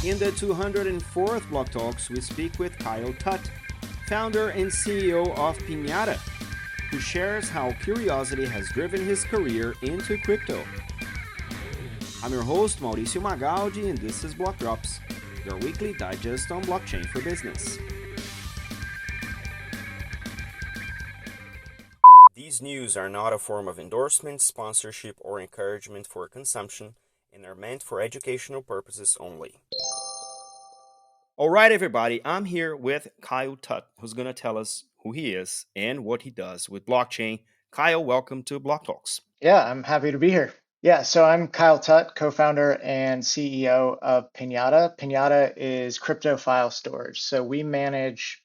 In the 204th Block Talks, we speak with Kyle Tut, founder and CEO of Piñata, who shares how curiosity has driven his career into crypto. I'm your host, Mauricio Magaldi, and this is Block Drops, your weekly digest on blockchain for business. These news are not a form of endorsement, sponsorship, or encouragement for consumption, and are meant for educational purposes only. All right, everybody, I'm here with Kyle Tut, who's going to tell us who he is and what he does with blockchain. Kyle, welcome to Block Talks. Yeah, I'm happy to be here. Yeah, so I'm Kyle Tut, co-founder and CEO of Piñata. Piñata is crypto file storage. So we manage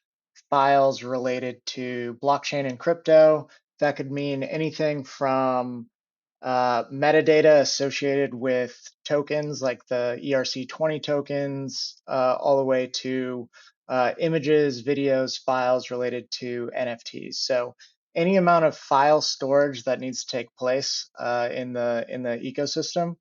files related to blockchain and crypto. That could mean anything from metadata associated with tokens like the ERC20 tokens, all the way to images, videos, files related to NFTs. So any amount of file storage that needs to take place in the ecosystem,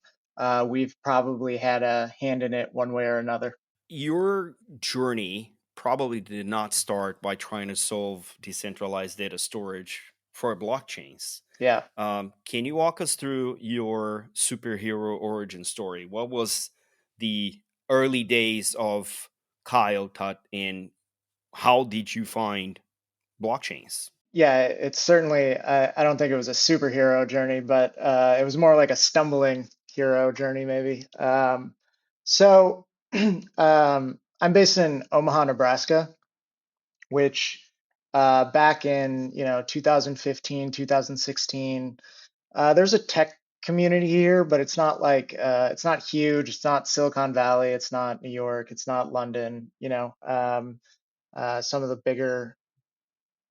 we've probably had a hand in it one way or another. Your journey probably did not start by trying to solve decentralized data storage for blockchains. Yeah. Can you walk us through your superhero origin story? What was the early days of Kyle Tut, and how did you find blockchains? Yeah, it's certainly, I don't think it was a superhero journey, but it was more like a stumbling hero journey, maybe. So I'm based in Omaha, Nebraska, which back in 2015, 2016, there's a tech community here, but it's not like it's not huge. It's not Silicon Valley. It's not New York. It's not London. Some of the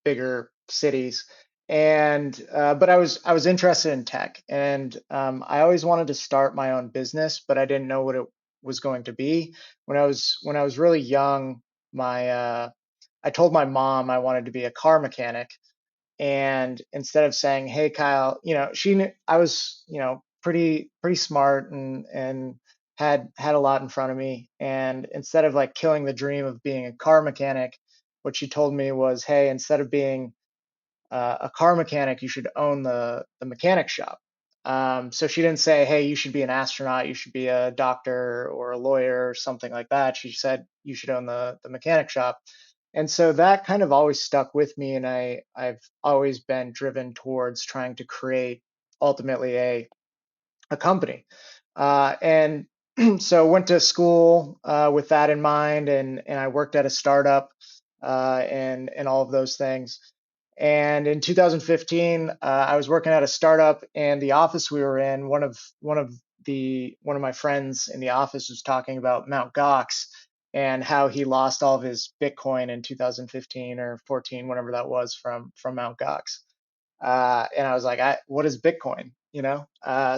bigger cities. And but I was interested in tech, and I always wanted to start my own business, but I didn't know what it was going to be. When I was really young, my I told my mom I wanted to be a car mechanic, and instead of saying, "Hey, Kyle," she knew I was, pretty smart and had a lot in front of me. And instead of like killing the dream of being a car mechanic, what she told me was, "Hey, instead of being a car mechanic, you should own the mechanic shop." So she didn't say, "Hey, you should be an astronaut, you should be a doctor or a lawyer or something like that." She said, "You should own the mechanic shop." And so that kind of always stuck with me, and I've always been driven towards trying to create ultimately a company. And so went to school with that in mind, and I worked at a startup and all of those things. And in 2015, I was working at a startup, and the office we were in, one of my friends in the office was talking about Mt. Gox and how he lost all of his Bitcoin in 2015 or 14, whenever that was, from Mt. Gox. And I was like, what is Bitcoin?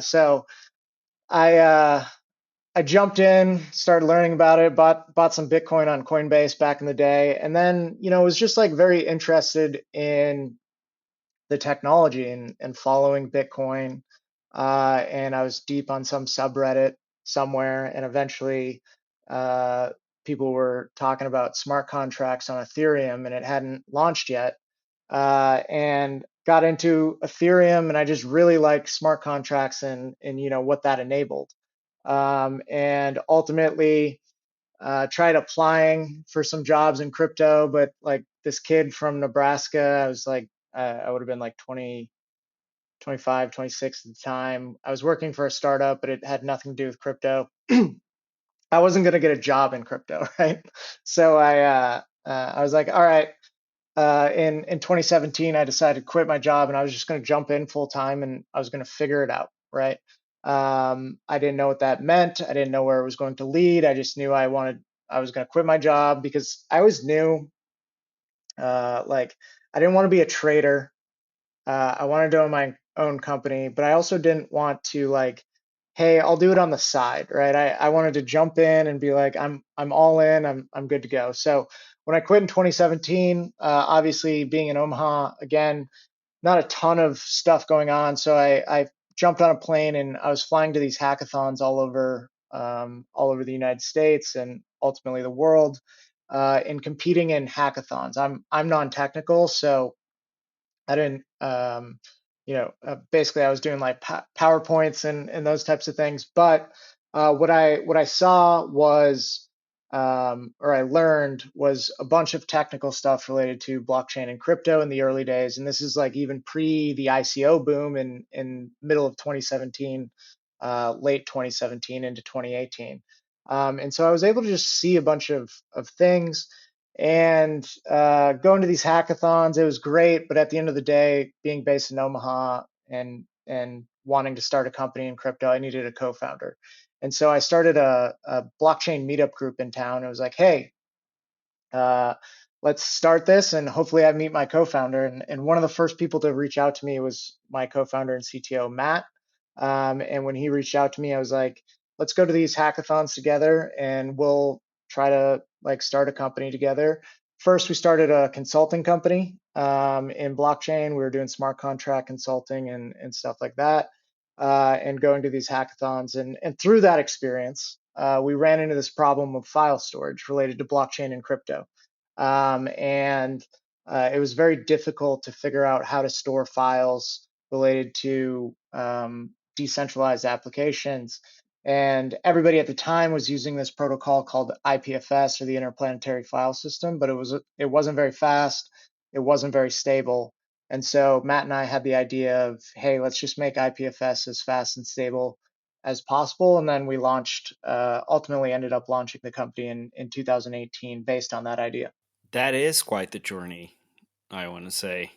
So I I jumped in, started learning about it, bought some Bitcoin on Coinbase back in the day, and then was just like very interested in the technology and following Bitcoin. And I was deep on some subreddit somewhere, and eventually uh, people were talking about smart contracts on Ethereum, and it hadn't launched yet. And got into Ethereum, and I just really liked smart contracts and what that enabled. And ultimately tried applying for some jobs in crypto, but like this kid from Nebraska, I was like, I would have been like 20, 25, 26 at the time. I was working for a startup, but it had nothing to do with crypto. I wasn't going to get a job in crypto, right? So I was like, all right. In 2017, I decided to quit my job, and I was just going to jump in full time, and I was going to figure it out, right? I didn't know what that meant. I didn't know where it was going to lead. I just knew I was going to quit my job because I always knew, like, I didn't want to be a trader. I wanted to own my own company, but I also didn't want to like, hey, I'll do it on the side, right? I wanted to jump in and be like, I'm all in, I'm good to go. So when I quit in 2017, obviously being in Omaha again, not a ton of stuff going on. So I jumped on a plane, and I was flying to these hackathons all over all over the United States and ultimately the world in competing in hackathons. I'm non-technical, so I didn't, basically I was doing like PowerPoints and those types of things. But what I saw was, or I learned was a bunch of technical stuff related to blockchain and crypto in the early days. And this is like even pre the ICO boom in middle of 2017, late 2017 into 2018. And so I was able to just see a bunch of things and going to these hackathons. It was great, but at the end of the day, being based in Omaha and wanting to start a company in crypto, I needed a co-founder. And so I started a blockchain meetup group in town. It was like, hey, uh, let's start this and hopefully I meet my co-founder. And one of the first people to reach out to me was my co-founder and CTO, Matt. And when he reached out to me, I was like, let's go to these hackathons together and we'll try to like start a company together. First, we started a consulting company in blockchain. We were doing smart contract consulting and stuff like that, and going to these hackathons. And through that experience, we ran into this problem of file storage related to blockchain and crypto. And it was very difficult to figure out how to store files related to decentralized applications. And everybody at the time was using this protocol called IPFS, or the Interplanetary File System, but it wasn't very fast, it wasn't very stable. And so Matt and I had the idea of, hey, let's just make IPFS as fast and stable as possible. And then we launched, ultimately ended up launching the company in 2018 based on that idea. That is quite the journey, I want to say.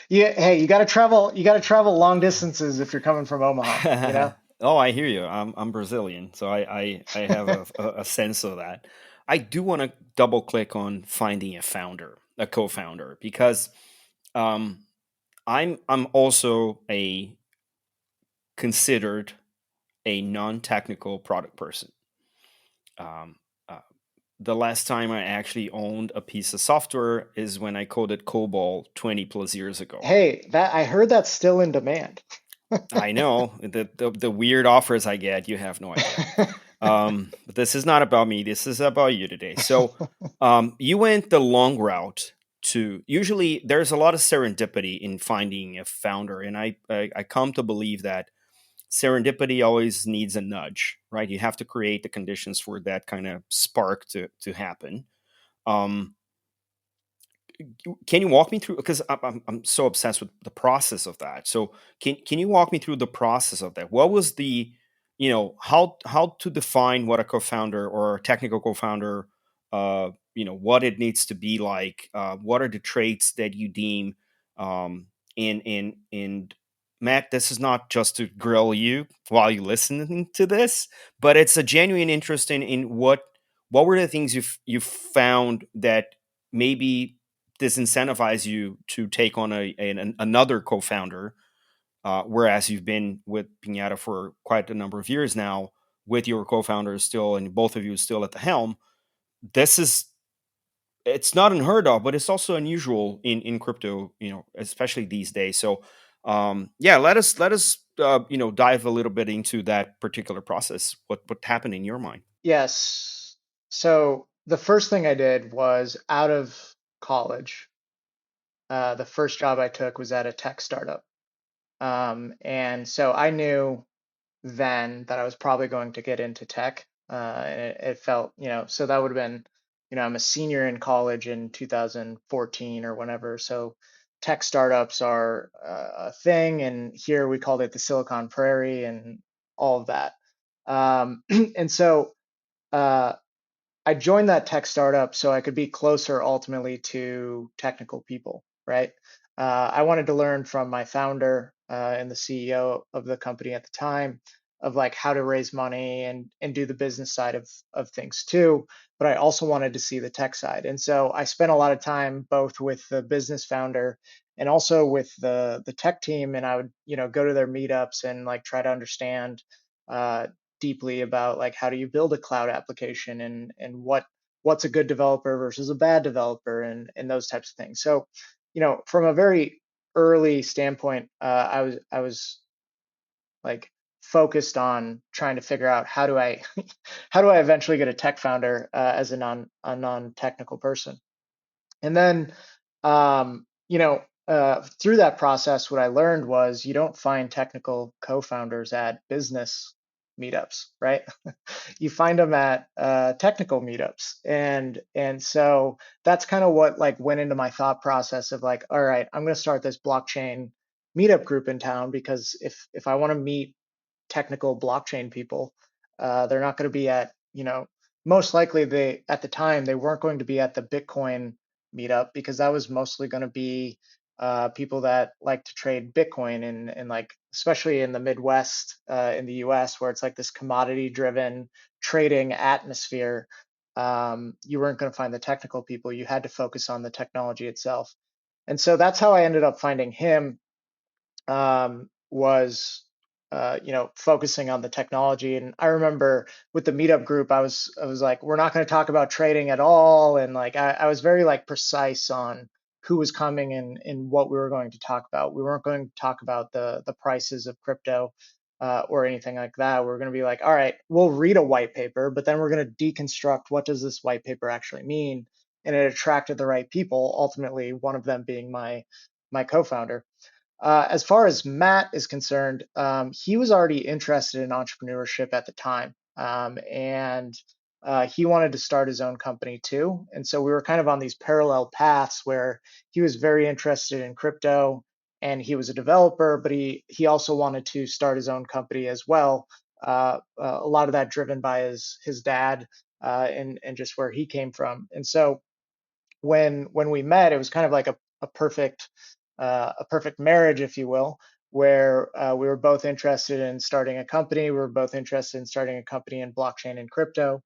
Yeah, hey, you got to travel long distances if you're coming from Omaha, you know? Oh, I hear you. I'm Brazilian, so I have a sense of that. I do want to double click on finding a founder, a co-founder, because um, I'm also a considered a non-technical product person. Um, uh, the last time I actually owned a piece of software is when I coded COBOL 20 plus years ago. Hey, that I heard that's still in demand. I know the weird offers I get, you have no idea. But this is not about me. This is about you today. So you went the long route to. Usually, there's a lot of serendipity in finding a founder, and I come to believe that serendipity always needs a nudge, right? You have to create the conditions for that kind of spark to happen. Um, can you walk me through, because I'm so obsessed with the process of that, so can you walk me through the process of that? What was the, how to define what a co-founder or a technical co-founder, what it needs to be like, what are the traits that you deem, and Matt, this is not just to grill you while you listening to this, but it's a genuine interest in what were the things you found that maybe disincentivize you to take on another co-founder, whereas you've been with Piñata for quite a number of years now, with your co-founders still and both of you still at the helm. This is, it's not unheard of, but it's also unusual in crypto, especially these days. So yeah, let us dive a little bit into that particular process. What happened in your mind? Yes. So the first thing I did was out of college. The first job I took was at a tech startup. And so I knew then that I was probably going to get into tech. And it felt, so that would have been, I'm a senior in college in 2014 or whenever. So tech startups are a thing. And here we called it the Silicon Prairie and all of that. And so uh, I joined that tech startup so I could be closer ultimately to technical people, right? I wanted to learn from my founder and the CEO of the company at the time of like how to raise money and do the business side of things too. But I also wanted to see the tech side. And so I spent a lot of time both with the business founder and also with the tech team. And I would, go to their meetups and like try to understand uh, deeply about like how do you build a cloud application and what's a good developer versus a bad developer and those types of things. So, from a very early standpoint, I was like focused on trying to figure out how do I how do I eventually get a tech founder as a non-technical person. And then, through that process, what I learned was you don't find technical co-founders at business meetups, right? You find them at technical meetups, and so that's kind of what like went into my thought process of like, all right, I'm going to start this blockchain meetup group in town because if I want to meet technical blockchain people. They're not going to be at, most likely they at the time they weren't going to be at the Bitcoin meetup because that was mostly going to be people that like to trade Bitcoin and like especially in the Midwest in the U.S. where it's like this commodity driven trading atmosphere. You weren't going to find the technical people. You had to focus on the technology itself. And so that's how I ended up finding him was focusing on the technology. And I remember with the meetup group, I was like, we're not going to talk about trading at all, and like I was very like precise on who was coming and what we were going to talk about. We weren't going to talk about the prices of crypto. Or anything like that. We're going to be like, all right, we'll read a white paper, but then we're going to deconstruct what does this white paper actually mean, and it attracted the right people. Ultimately, one of them being my co-founder. As far as Matt is concerned, he was already interested in entrepreneurship at the time, and he wanted to start his own company too. And so we were kind of on these parallel paths where he was very interested in crypto, and he was a developer, but he also wanted to start his own company as well. A lot of that driven by his dad and just where he came from. And so when we met, it was kind of like a perfect marriage, if you will, where we were both interested in starting a company. We were both interested in starting a company in blockchain and crypto,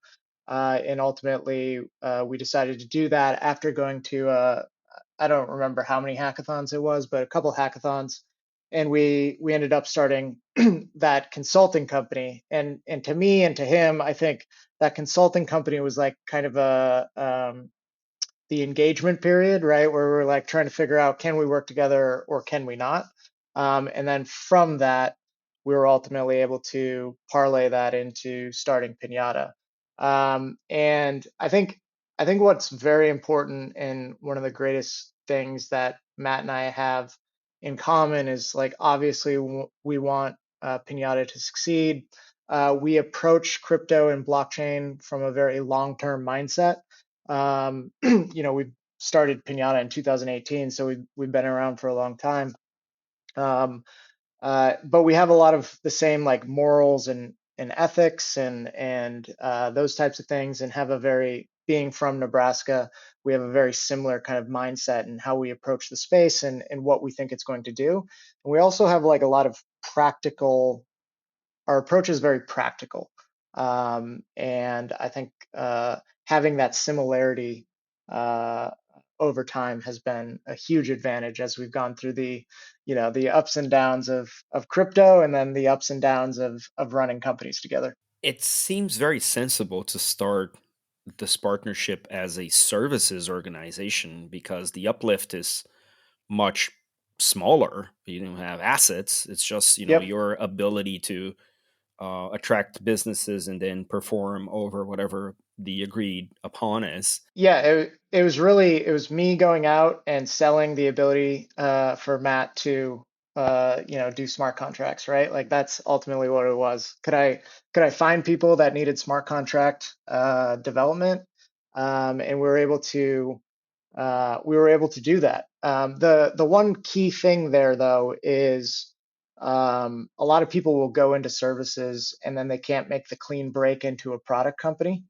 and ultimately we decided to do that after going to I don't remember how many hackathons it was, but a couple hackathons, and we ended up starting that consulting company. And to me and to him, I think that consulting company was like kind of a the engagement period, right? Where we're like trying to figure out can we work together or can we not? And then from that, we were ultimately able to parlay that into starting Piñata. And I think what's very important and one of the greatest things that Matt and I have in common is like obviously we want Piñata to succeed. We approach crypto and blockchain from a very long-term mindset. We started Piñata in 2018, so we've been around for a long time. Um, but we have a lot of the same like morals and ethics and those types of things, and have a very being from Nebraska, we have a very similar kind of mindset in how we approach the space and what we think it's going to do. And we also have like a lot of practical our approach is very practical. And I think having that similarity uh, over time has been a huge advantage as we've gone through the ups and downs of crypto and then the ups and downs of running companies together. It seems very sensible to start this partnership as a services organization because the uplift is much smaller. You don't have assets. It's just, Yep. your ability to attract businesses and then perform over whatever the agreed upon is. Yeah, it was me going out and selling the ability for Matt to do smart contracts, right? Like that's ultimately what it was. Could I find people that needed smart contract development? And we were able to do that. The one key thing there though is a lot of people will go into services and then they can't make the clean break into a product company.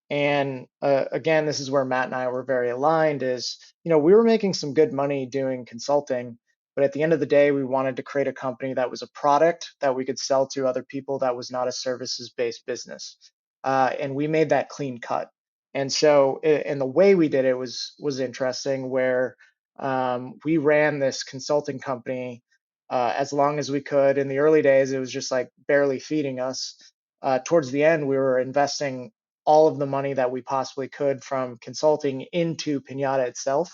And again, this is where Matt and I were very aligned is, we were making some good money doing consulting, but at the end of the day, we wanted to create a company that was a product that we could sell to other people that was not a services-based business. And we made that clean cut. And so, and the way we did it was interesting, where we ran this consulting company as long as we could. In the early days, it was just like barely feeding us. Towards the end, we were investing all of the money that we possibly could from consulting into Piñata itself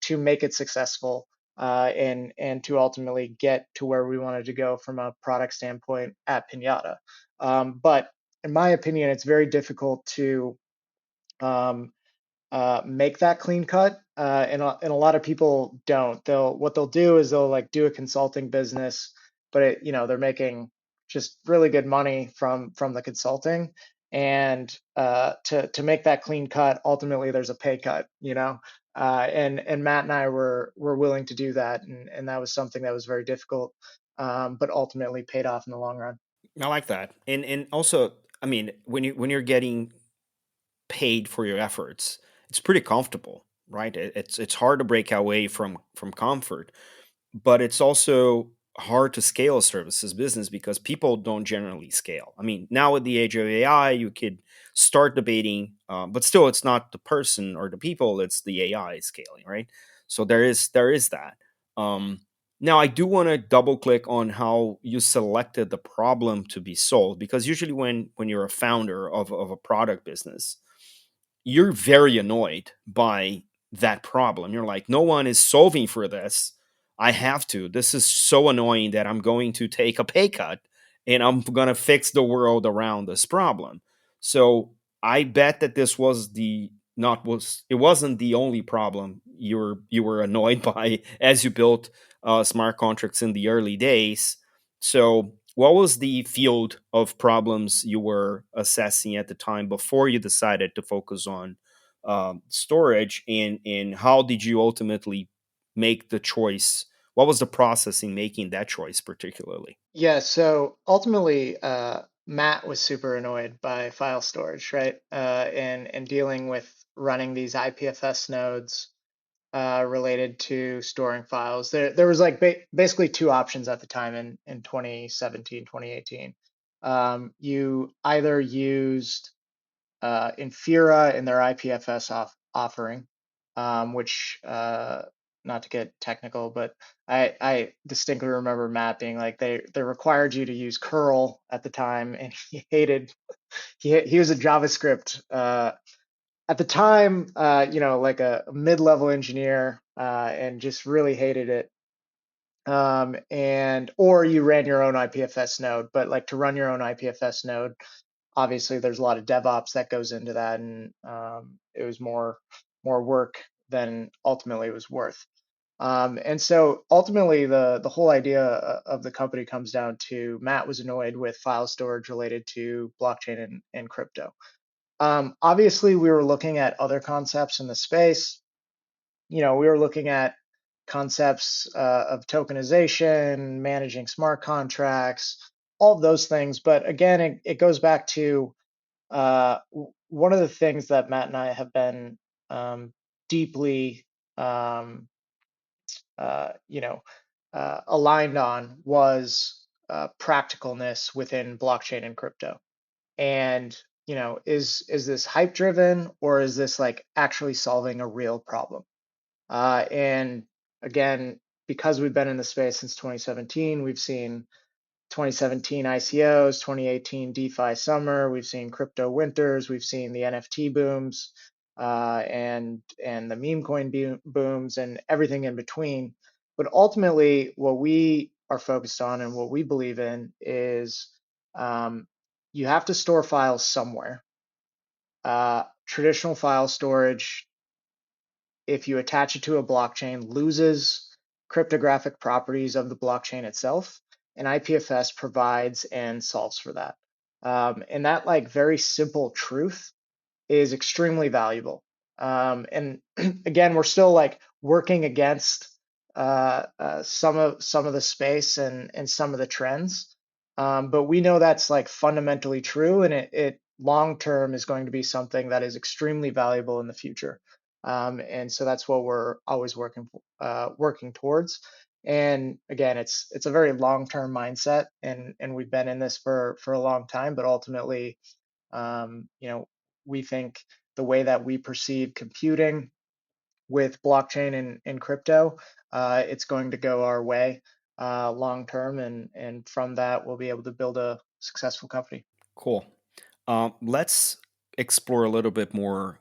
to make it successful. and to ultimately get to where we wanted to go from a product standpoint at Piñata. But in my opinion, it's very difficult to um, make that clean cut, and a lot of people don't. What they'll do is they'll like do a consulting business, but they're making just really good money from the consulting, and to make that clean cut, ultimately there's a pay cut, and Matt and I were willing to do that, and that was something that was very difficult, but ultimately paid off in the long run. I like that. And also, I mean, when you're getting paid for your efforts, it's pretty comfortable, right? It's hard to break away from comfort, but it's also hard to scale a services business because people don't generally scale. I mean, now with the age of AI, you could start debating, but still, it's not the person or the people; it's the AI scaling, right? So there is that. Um, Now, I do want to double click on how you selected the problem to be solved, because usually when you're a founder of a product business, you're very annoyed by that problem. You're like, no one is solving for this. I have to. This is so annoying that I'm going to take a pay cut and I'm going to fix the world around this problem. So I bet that this was the not was it wasn't the only problem you were annoyed by as you built smart contracts in the early days. So what was the field of problems you were assessing at the time before you decided to focus on storage, and how did you ultimately make the choice? What was the process in making that choice particularly? Yeah, so ultimately, Matt was super annoyed by file storage, right? And dealing with running these IPFS nodes related to storing files. There was like basically two options at the time in 2017, 2018. You either used Infura in their IPFS offering, which not to get technical, but I distinctly remember Matt being like they required you to use curl at the time, and he hated he was a JavaScript at the time, like a mid-level engineer, and just really hated it. And or you ran your own IPFS node, but like to run your own IPFS node, obviously there's a lot of DevOps that goes into that, and it was more work than ultimately it was worth. And so ultimately, the whole idea of the company comes down to Matt was annoyed with file storage related to blockchain and crypto. Obviously, we were looking at other concepts in the space. We were looking at concepts of tokenization, managing smart contracts, all of those things. But again, it goes back to one of the things that Matt and I have been deeply, um, uh, you know, aligned on was practicalness within blockchain and crypto. And is this hype driven, or is this like actually solving a real problem? And again, because we've been in the space since 2017, we've seen 2017 ICOs, 2018 DeFi summer. We've seen crypto winters. We've seen the NFT booms, and the meme coin booms, and everything in between. But ultimately, what we are focused on and what we believe in is um, you have to store files somewhere. Traditional file storage, if you attach it to a blockchain, loses cryptographic properties of the blockchain itself, and IPFS provides and solves for that. And that like very simple truth is extremely valuable. And again, we're still like working against some of the space and some of the trends, but we know that's like fundamentally true, and it long term is going to be something that is extremely valuable in the future. And so that's what we're always working towards. And again, it's a very long term mindset, and we've been in this for a long time, but ultimately, um, you know, we think the way that we perceive computing with blockchain and crypto, it's going to go our way long term, and from that we'll be able to build a successful company. Cool. Let's explore a little bit more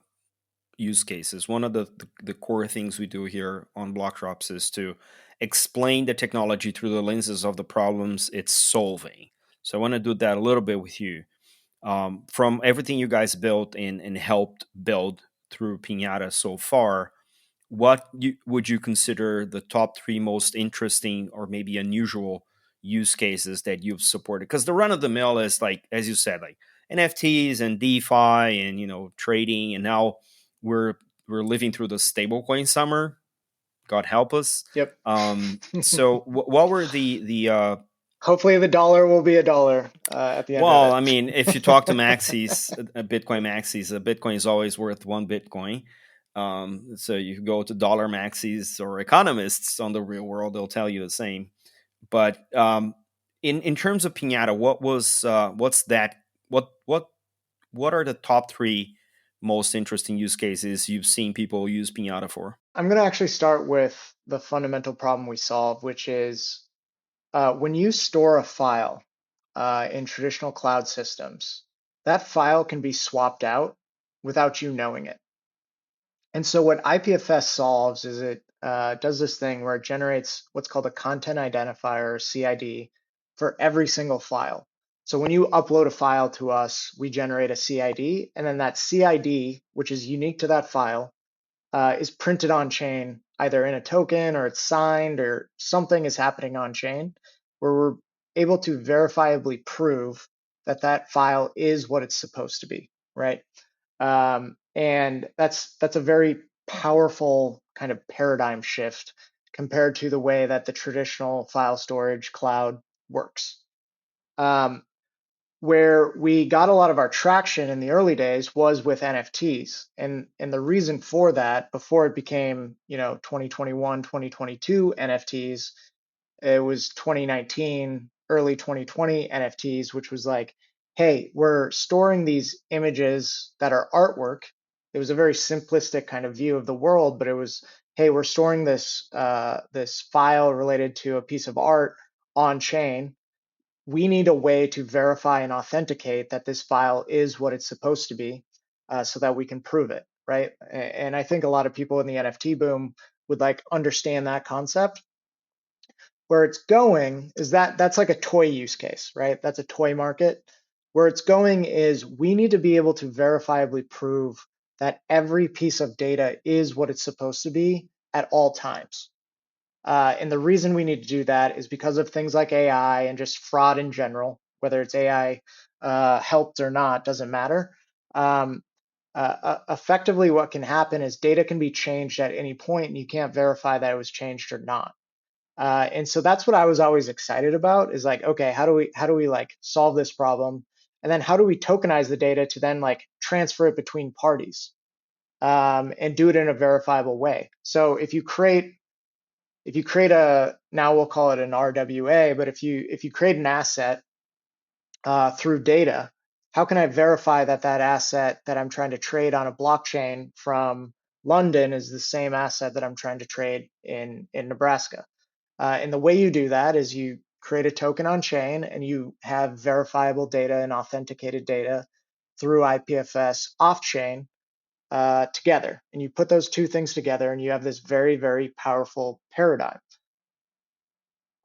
use cases. One of the core things we do here on Block Drops is to explain the technology through the lenses of the problems it's solving. So I want to do that a little bit with you. From everything you guys built and helped build through Piñata so far, would you consider the top three most interesting or maybe unusual use cases that you've supported? Because the run of the mill is like, as you said, like NFTs and DeFi and trading, and now we're we're living through the stablecoin summer. God help us. Yep. So what were the Hopefully the dollar will be a dollar at the end of well, it. I mean, if you talk to maxis, Bitcoin maxis, a Bitcoin is always worth one Bitcoin. So you go to dollar maxis or economists on the real world, they'll tell you the same. But in terms of Pinata, what's that? What are the top three most interesting use cases you've seen people use Pinata for? I'm going to actually start with the fundamental problem we solve, which is when you store a file in traditional cloud systems, that file can be swapped out without you knowing it. And so what IPFS solves is it does this thing where it generates what's called a content identifier, or CID, for every single file. So when you upload a file to us, we generate a CID, and then that CID, which is unique to that file, is printed on chain, either in a token or it's signed or something is happening on chain, where we're able to verifiably prove that that file is what it's supposed to be, right? And that's a very powerful kind of paradigm shift compared to the way that the traditional file storage cloud works. Where we got a lot of our traction in the early days was with NFTs. And the reason for that, before it became, 2021, 2022 NFTs, it was 2019, early 2020 NFTs, which was like, hey, we're storing these images that are artwork. It was a very simplistic kind of view of the world, but it was, hey, we're storing this file related to a piece of art on chain. We need a way to verify and authenticate that this file is what it's supposed to be, so that we can prove it, right? And I think a lot of people in the NFT boom would like understand that concept. Where it's going is that's like a toy use case, right? That's a toy market. Where it's going is we need to be able to verifiably prove that every piece of data is what it's supposed to be at all times. And the reason we need to do that is because of things like AI and just fraud in general, whether it's AI helped or not, doesn't matter. Effectively, what can happen is data can be changed at any point, and you can't verify that it was changed or not. And so that's what I was always excited about is like, okay, how do we like solve this problem? And then how do we tokenize the data to then like transfer it between parties and do it in a verifiable way? So if you create a, now we'll call it an RWA, but if you create an asset through data, how can I verify that that asset that I'm trying to trade on a blockchain from London is the same asset that I'm trying to trade in Nebraska? And the way you do that is you create a token on chain and you have verifiable data and authenticated data through IPFS off chain together. And you put those two things together and you have this very, very powerful paradigm.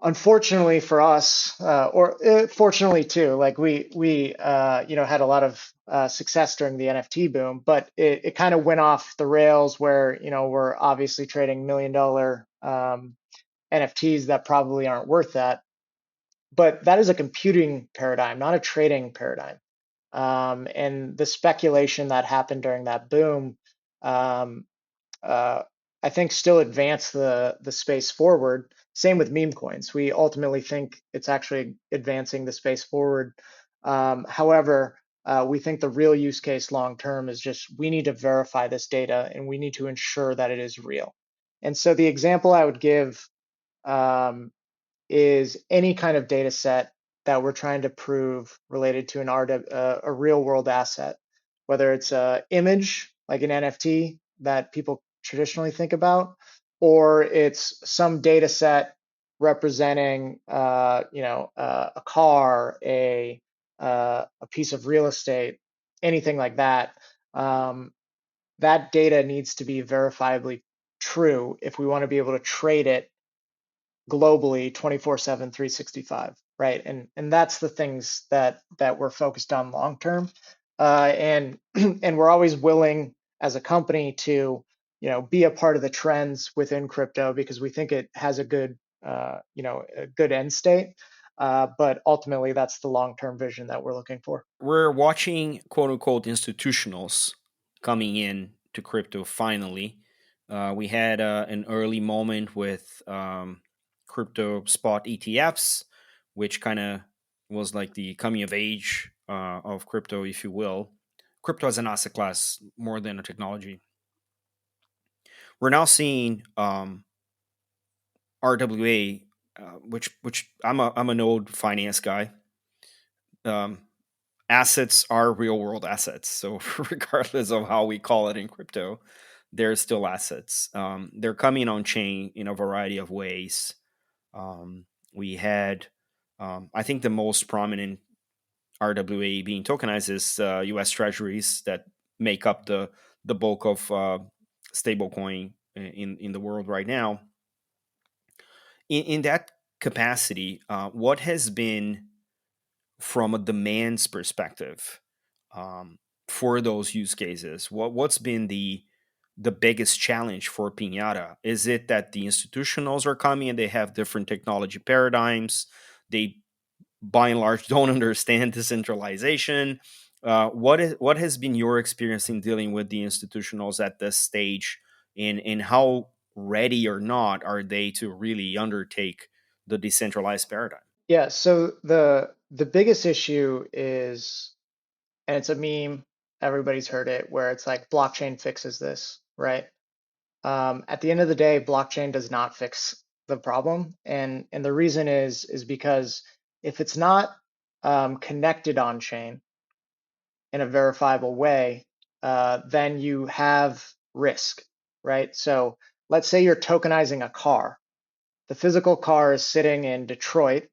Unfortunately for us, or fortunately too, like we had a lot of success during the NFT boom, but it kind of went off the rails where we're obviously trading $1 million NFTs that probably aren't worth that. But that is a computing paradigm, not a trading paradigm. And the speculation that happened during that boom, um, uh, I think, still advanced the space forward. Same with meme coins. We ultimately think it's actually advancing the space forward. However, we think the real use case long term is just we need to verify this data and we need to ensure that it is real. And so the example I would give um, is any kind of data set that we're trying to prove related to a real world asset, whether it's an image like an NFT that people traditionally think about, or it's some data set representing, a car, a piece of real estate, anything like that. Um, that data needs to be verifiably true if we want to be able to trade it globally 24/7, 365, right? And that's the things that we're focused on long term. And and we're always willing as a company to, be a part of the trends within crypto because we think it has a good, a good end state. But ultimately, that's the long-term vision that we're looking for. We're watching quote unquote institutionals coming in to crypto finally. We had an early moment with crypto spot ETFs, which kind of was like the coming of age of crypto, if you will. Crypto as an asset class more than a technology. We're now seeing RWA, which I'm an old finance guy. Um, Assets are real world assets. So regardless of how we call it in crypto, they're still assets. They're coming on chain in a variety of ways. We had, I think, the most prominent RWA being tokenized is U.S. Treasuries that make up the bulk of stablecoin in the world right now. In that capacity, what has been from a demands perspective for those use cases? What's been the biggest challenge for Piñata? Is it that the institutionals are coming and they have different technology paradigms? They, by and large, don't understand decentralization. What has been your experience in dealing with the institutionals at this stage, and how ready or not are they to really undertake the decentralized paradigm? Yeah, so the biggest issue is, and it's a meme, everybody's heard it, where it's like blockchain fixes this, right? At the end of the day, blockchain does not fix the problem, and the reason is because if it's not connected on chain in a verifiable way, then you have risk, right? So let's say you're tokenizing a car. The physical car is sitting in Detroit,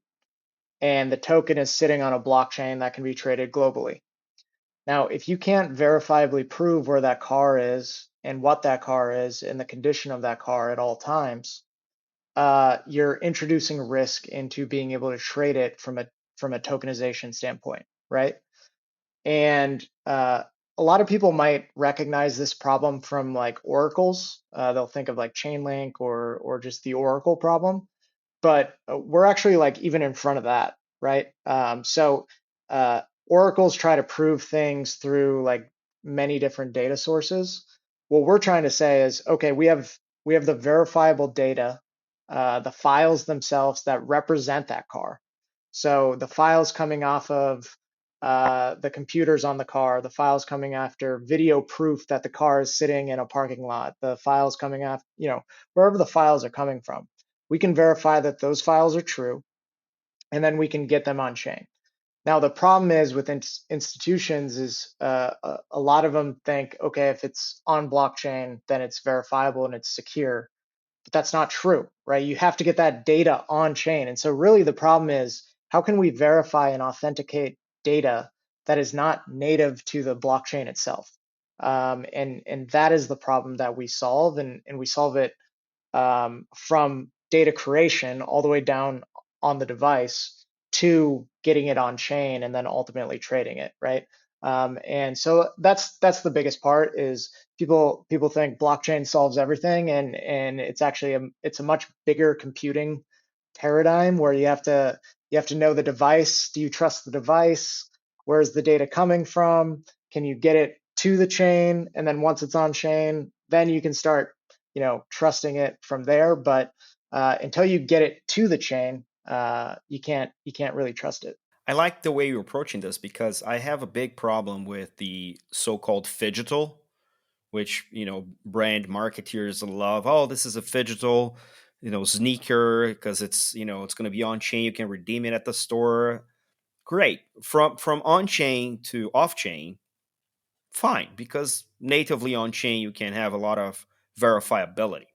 and the token is sitting on a blockchain that can be traded globally. Now, if you can't verifiably prove where that car is and what that car is and the condition of that car at all times, you're introducing risk into being able to trade it from a tokenization standpoint, right? And a lot of people might recognize this problem from like oracles. They'll think of like Chainlink or just the Oracle problem, but we're actually like even in front of that, right? So oracles try to prove things through like many different data sources. What we're trying to say is, okay, we have the verifiable data, the files themselves that represent that car. So the files coming off of the computers on the car, the files coming after video proof that the car is sitting in a parking lot, the files coming after, wherever the files are coming from, we can verify that those files are true, and then we can get them on chain. Now, the problem is with institutions is a lot of them think, okay, if it's on blockchain, then it's verifiable and it's secure. But that's not true, right? You have to get that data on chain. And so really the problem is, how can we verify and authenticate data that is not native to the blockchain itself? And that is the problem that we solve, and we solve it from data creation all the way down on the device to getting it on chain and then ultimately trading it, right? And so that's the biggest part is people think blockchain solves everything, and it's actually it's a much bigger computing paradigm where you have to know the device. Do you trust the device? Where's the data coming from? Can you get it to the chain? And then once it's on chain, then you can start trusting it from there. But until you get it to the chain, you can't really trust it. I like the way you're approaching this because I have a big problem with the so-called phygital, which brand marketeers love. Oh, this is a phygital, sneaker because it's going to be on chain. You can redeem it at the store. Great. From on chain to off chain, fine, because natively on chain you can have a lot of verifiability.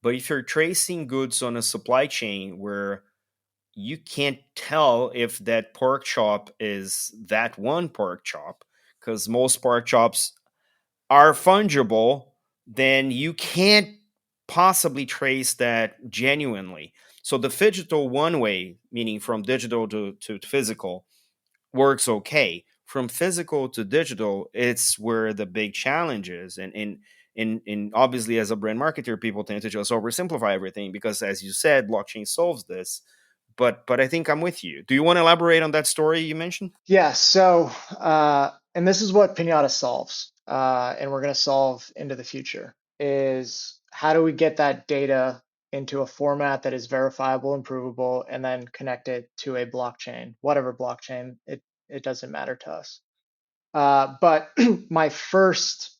But if you're tracing goods on a supply chain where you can't tell if that pork chop is that one pork chop, because most pork chops are fungible, then you can't possibly trace that genuinely. So the phygital one way, meaning from digital to physical, works okay. From physical to digital, it's where the big challenge is. And obviously, as a brand marketer, people tend to just oversimplify everything because, as you said, blockchain solves this. But I think I'm with you. Do you want to elaborate on that story you mentioned? Yeah, so and this is what Pinata solves, and we're going to solve into the future, is how do we get that data into a format that is verifiable and provable, and then connect it to a blockchain, whatever blockchain, it doesn't matter to us. But my first,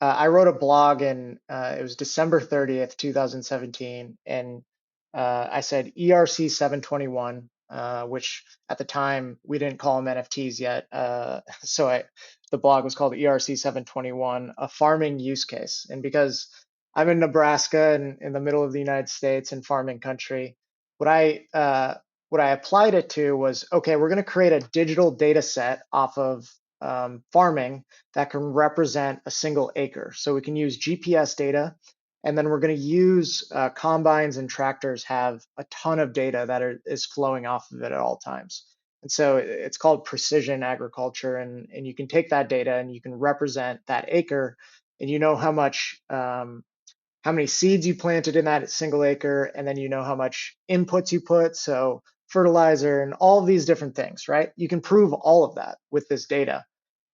I wrote a blog in, it was December 30th, 2017, and I said ERC 721, which at the time we didn't call them NFTs yet. The blog was called ERC 721, a farming use case. And because I'm in Nebraska and in the middle of the United States and farming country, what I uh, what I applied it to was, okay, we're going to create a digital data set off of farming that can represent a single acre. So we can use GPS data, and then we're going to use combines and tractors have a ton of data that is flowing off of it at all times. And so it's called precision agriculture, and you can take that data and you can represent that acre, and you know how many seeds you planted in that single acre, and then you know how much inputs you put, so fertilizer and all of these different things, right? You can prove all of that with this data.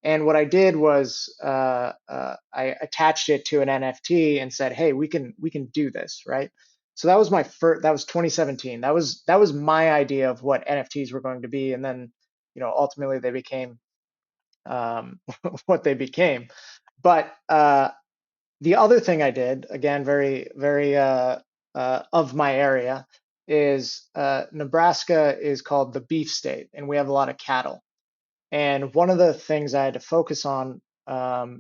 And what I did was I attached it to an NFT and said, "Hey, we can do this, right?" So that was my first. That was 2017. That was my idea of what NFTs were going to be, and then ultimately they became what they became. But the other thing I did, again, very of my area, is Nebraska is called the beef state, and we have a lot of cattle. And one of the things I had to focus on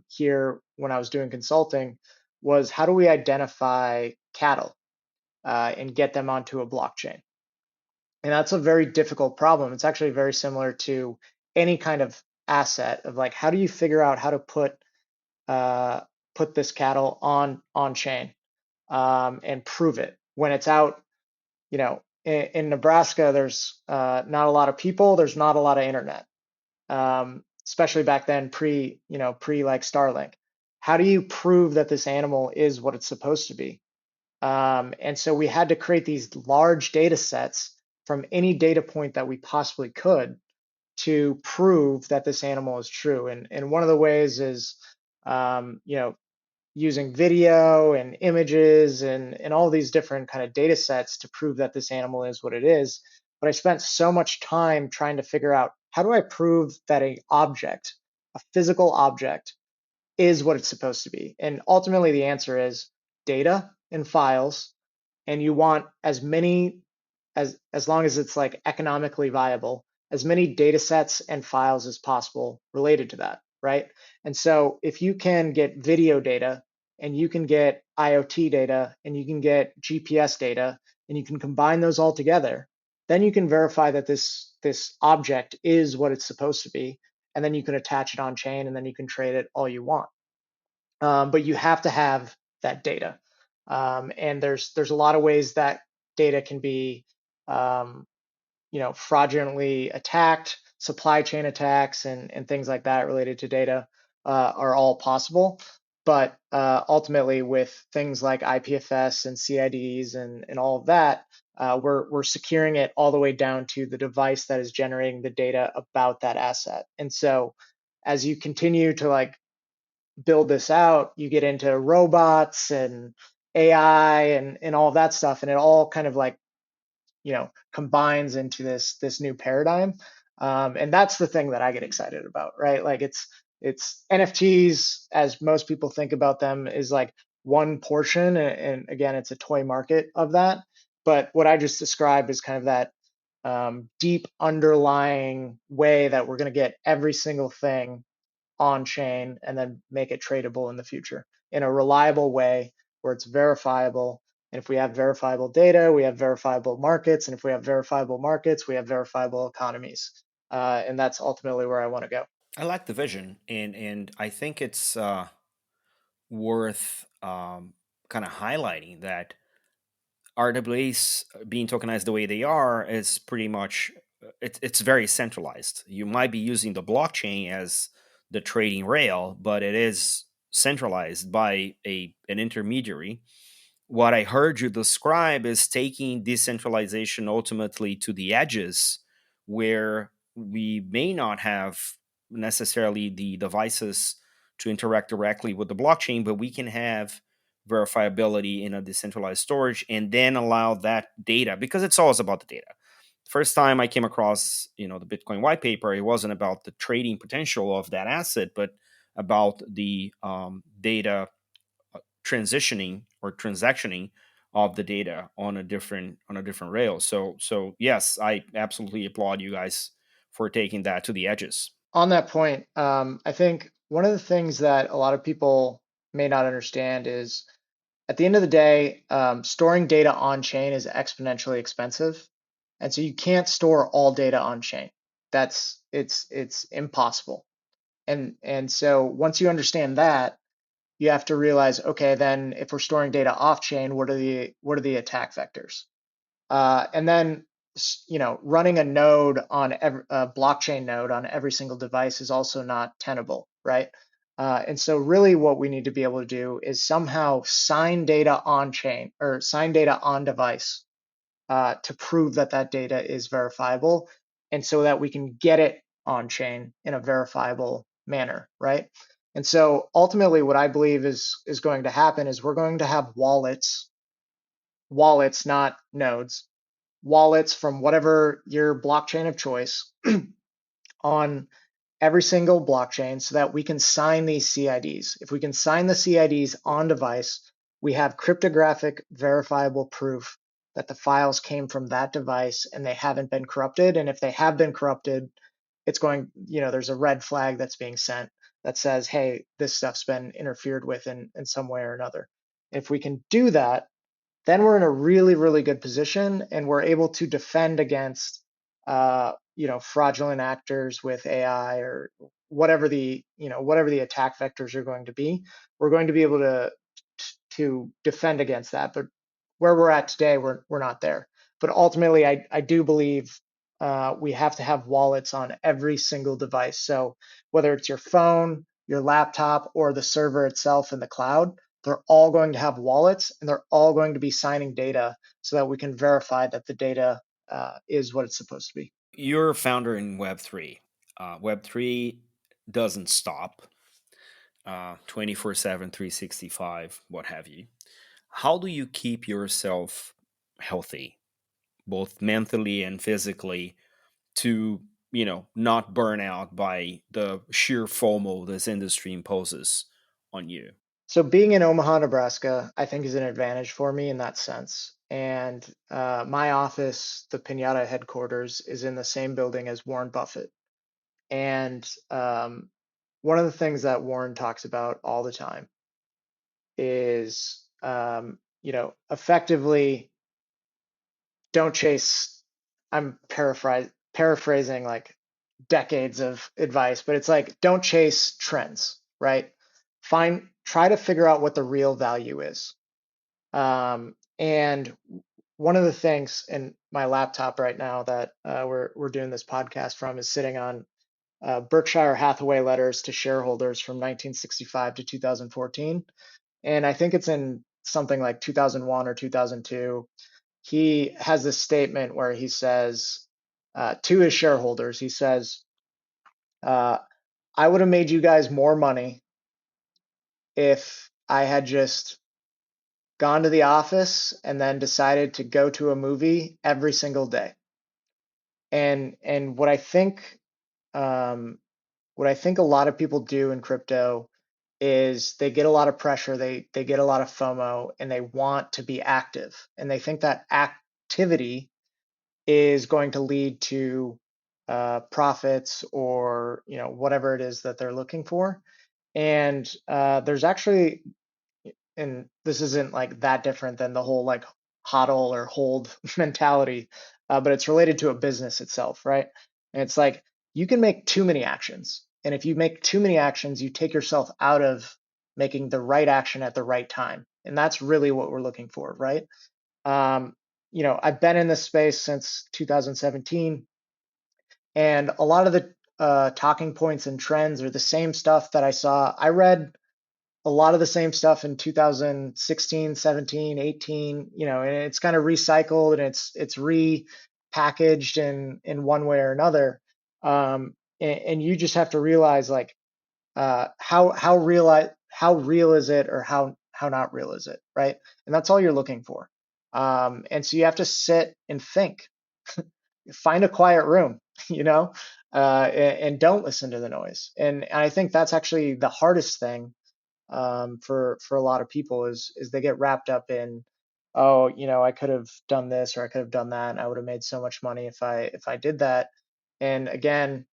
here when I was doing consulting was how do we identify cattle and get them onto a blockchain? And that's a very difficult problem. It's actually very similar to any kind of asset of like, how do you figure out how to uh, put this cattle on chain and prove it when it's out? In Nebraska, there's not a lot of people. There's not a lot of internet, especially back then, pre like Starlink. How do you prove that this animal is what it's supposed to be? And so we had to create these large data sets from any data point that we possibly could to prove that this animal is true. And one of the ways is, using video and images and all these different kind of data sets to prove that this animal is what it is. But I spent so much time trying to figure out how do I prove that a physical object, is what it's supposed to be. And ultimately the answer is data and files, and you want as many, as long as it's like economically viable, as many data sets and files as possible related to that, right? And so if you can get video data and you can get IoT data and you can get GPS data and you can combine those all together, then you can verify that this object is what it's supposed to be, and then you can attach it on chain, and then you can trade it all you want. But you have to have that data. And there's a lot of ways that data can be um, fraudulently attacked. Supply chain attacks and things like that related to data are all possible. But ultimately, with things like IPFS and CIDs and all of that, we're securing it all the way down to the device that is generating the data about that asset. And so, as you continue to like build this out, you get into robots and AI and all of that stuff, and it all kind of like combines into this new paradigm. And that's the thing that I get excited about, right? Like it's NFTs, as most people think about them, is like one portion, and again, it's a toy market of that. But what I just described is kind of that deep underlying way that we're going to get every single thing on chain and then make it tradable in the future in a reliable way where it's verifiable. And if we have verifiable data, we have verifiable markets. And if we have verifiable markets, we have verifiable economies. And that's ultimately where I want to go. I like the vision, and I think it's worth kind of highlighting that RWAs being tokenized the way they are is pretty much it's very centralized. You might be using the blockchain as the trading rail, but it is centralized by a an intermediary. What I heard you describe is taking decentralization ultimately to the edges where we may not have necessarily the devices to interact directly with the blockchain, but we can have verifiability in a decentralized storage and then allow that data, because it's always about the data. First time I came across, the Bitcoin white paper, it wasn't about the trading potential of that asset, but about the data transitioning or transactioning of the data on a different rail. So yes, I absolutely applaud you guys for taking that to the edges. On that point, I think one of the things that a lot of people may not understand is at the end of the day, storing data on chain is exponentially expensive. And so you can't store all data on chain. It's impossible. And so once you understand that, you have to realize, okay, then if we're storing data off chain, what are the attack vectors? And then running a blockchain node on every single device is also not tenable, right? And so really what we need to be able to do is somehow sign data on chain or sign data on device to prove that that data is verifiable, and so that we can get it on chain in a verifiable manner, right? And so ultimately what I believe is going to happen is we're going to have wallets, not nodes, wallets from whatever your blockchain of choice on every single blockchain so that we can sign these CIDs. If we can sign the CIDs on device, we have cryptographic verifiable proof that the files came from that device and they haven't been corrupted. And if they have been corrupted, there's a red flag that's being sent that says, hey, this stuff's been interfered with in some way or another. If we can do that, then we're in a really, really good position and we're able to defend against, fraudulent actors with AI or whatever the attack vectors are going to be. We're going to be able to defend against that. But where we're at today, we're not there. But ultimately, I do believe we have to have wallets on every single device. So whether it's your phone, your laptop, or the server itself in the cloud, they're all going to have wallets and they're all going to be signing data so that we can verify that the data is what it's supposed to be. You're a founder in Web3. Web3 doesn't stop 24/7, 365, what have you. How do you keep yourself healthy, both mentally and physically, to not burn out by the sheer FOMO this industry imposes on you? So being in Omaha, Nebraska, I think is an advantage for me in that sense. And my office, the Piñata headquarters, is in the same building as Warren Buffett. And one of the things that Warren talks about all the time is, effectively don't chase. I'm paraphrasing like decades of advice, but it's like don't chase trends, right? Try to figure out what the real value is. And one of the things in my laptop right now that we're doing this podcast from is sitting on Berkshire Hathaway letters to shareholders from 1965 to 2014, and I think it's in something like 2001 or 2002. He has this statement where he says to his shareholders, he says, uh, "I would have made you guys more money if I had just gone to the office and then decided to go to a movie every single day." And um, what I think a lot of people do in crypto is they get a lot of pressure, they get a lot of FOMO, and they want to be active, and they think that activity is going to lead to profits or whatever it is that they're looking for. And there's actually, and this isn't like that different than the whole like hodl or hold mentality, but it's related to a business itself, right? And it's like you can make too many actions. And if you make too many actions, you take yourself out of making the right action at the right time. And that's really what we're looking for, right? Um, I've been in this space since 2017, and a lot of the talking points and trends are the same stuff that I saw. I read a lot of the same stuff in 2016, 17, 18, and it's kind of recycled and it's repackaged in one way or another. And you just have to realize, like, how real is it, or how not real is it, right? And that's all you're looking for. And so you have to sit and think, find a quiet room, you know, and don't listen to the noise. And I think that's actually the hardest thing, for a lot of people, is they get wrapped up in, oh, I could have done this or I could have done that, and I would have made so much money if I did that. And again,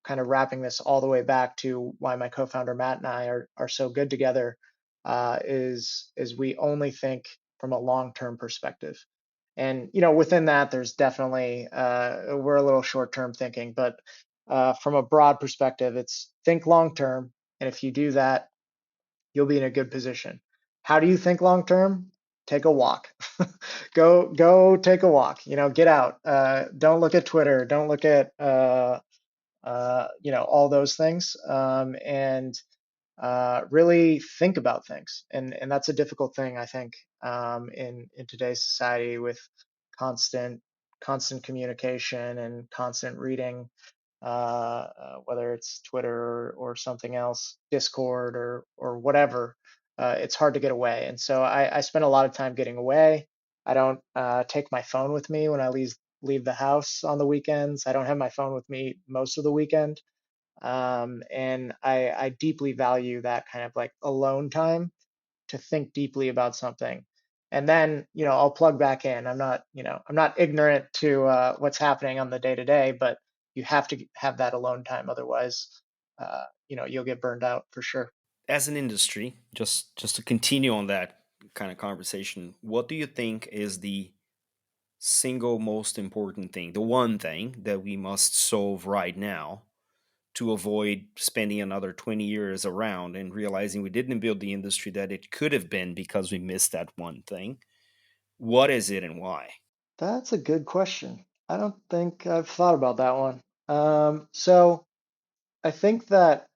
kind of wrapping this all the way back to why my co-founder Matt and I are so good together, is we only think from a long-term perspective. And within that, there's definitely, we're a little short-term thinking, but from a broad perspective, it's think long-term, and if you do that, you'll be in a good position. How do you think long-term? Take a walk. Go take a walk. Get out. Don't look at Twitter. Don't look at all those things, and really think about things. And that's a difficult thing, I think, in today's society, with constant constant communication and constant reading, whether it's Twitter or something else, Discord or whatever. It's hard to get away, and so I spend a lot of time getting away. I don't take my phone with me when I leave the house on the weekends. I don't have my phone with me most of the weekend, and I deeply value that kind of like alone time to think deeply about something. And then, I'll plug back in. I'm not ignorant to what's happening on the day to day, but you have to have that alone time. Otherwise, you'll get burned out for sure. As an industry, just to continue on that kind of conversation, what do you think is the single most important thing, the one thing that we must solve right now to avoid spending another 20 years around and realizing we didn't build the industry that it could have been because we missed that one thing? What is it and why? That's a good question. I don't think I've thought about that one. So I think that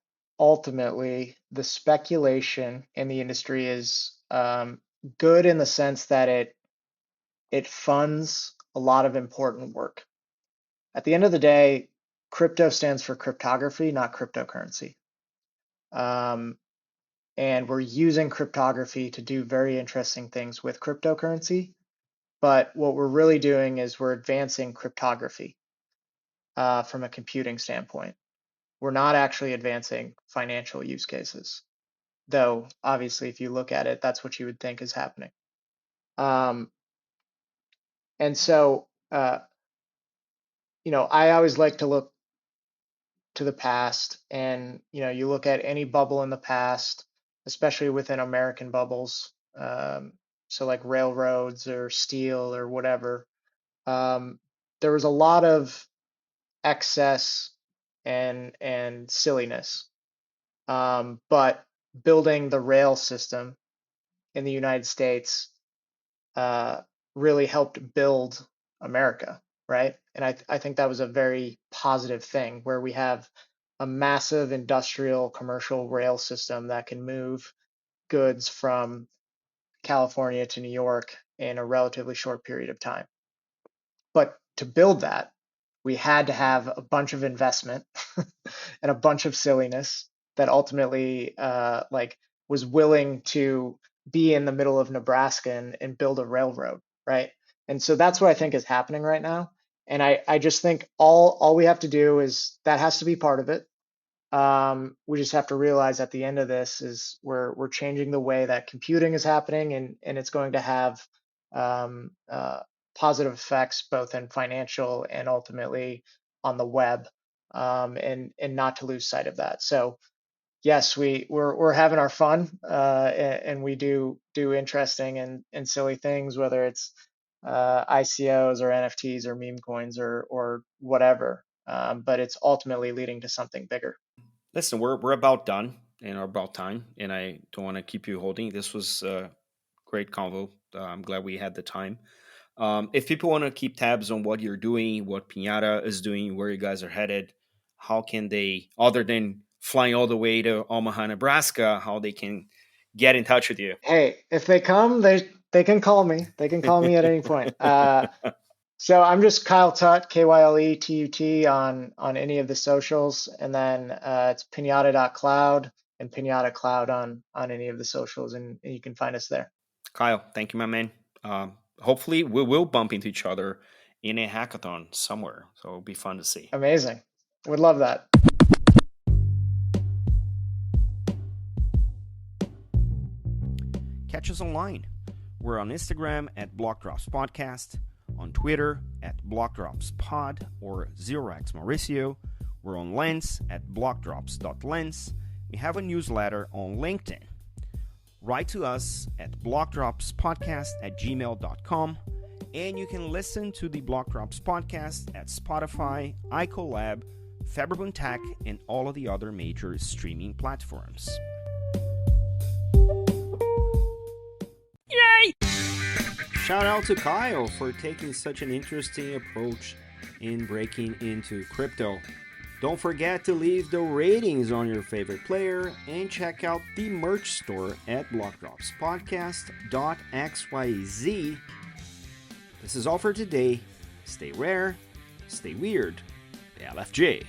ultimately the speculation in the industry is good in the sense that it funds a lot of important work. At the end of the day, crypto stands for cryptography, not cryptocurrency. Um, and we're using cryptography to do very interesting things with cryptocurrency. But what we're really doing is we're advancing cryptography, from a computing standpoint. We're not actually advancing financial use cases, though obviously, if you look at it, that's what you would think is happening. Um, and so, I always like to look to the past, and you look at any bubble in the past, especially within American bubbles, so like railroads or steel or whatever. um, there was a lot of excess and silliness, but building the rail system in the United States uh, really helped build America, right? And I think that was a very positive thing, where we have a massive industrial commercial rail system that can move goods from California to New York in a relatively short period of time. But to build that, we had to have a bunch of investment and a bunch of silliness that ultimately, like, was willing to be in the middle of Nebraska and build a railroad, right? And so that's what I think is happening right now. And I just think all we have to do is that has to be part of it. We just have to realize at the end of this is we're changing the way that computing is happening, and it's going to have um, uh, positive effects both in financial and ultimately on the web, and not to lose sight of that. So yes, we're having our fun, and we do interesting and silly things, whether it's ICOs or NFTs or meme coins or whatever. But it's ultimately leading to something bigger. Listen, we're about done and are about time, and I don't want to keep you holding. This was a great convo. I'm glad we had the time. If people want to keep tabs on what you're doing, what Piñata is doing, where you guys are headed, how can they, other than flying all the way to Omaha, Nebraska, how they can get in touch with you? Hey, if they come, they can call me. They can call me at any point. So I'm just Kyle Tut, KyleTut on any of the socials, and then it's Piñata.cloud and Piñata Cloud on any of the socials, and you can find us there. Kyle, thank you, my man. Hopefully, we will bump into each other in a hackathon somewhere. So it'll be fun to see. Amazing. Would love that. Catch us online. We're on Instagram at BlockDropsPodcast, on Twitter at BlockDropsPod or ZeroX Mauricio. We're on Lens at blockdrops.lens. We have a newsletter on LinkedIn. Write to us at blockdropspodcast@gmail.com, and you can listen to the BlockDrops podcast at Spotify, iColab, Faberbun Tech, and all of the other major streaming platforms. Yay! Shout out to Kyle for taking such an interesting approach in breaking into crypto. Don't forget to leave the ratings on your favorite player and check out the merch store at blockdropspodcast.xyz. This is all for today. Stay rare, stay weird. LFJ.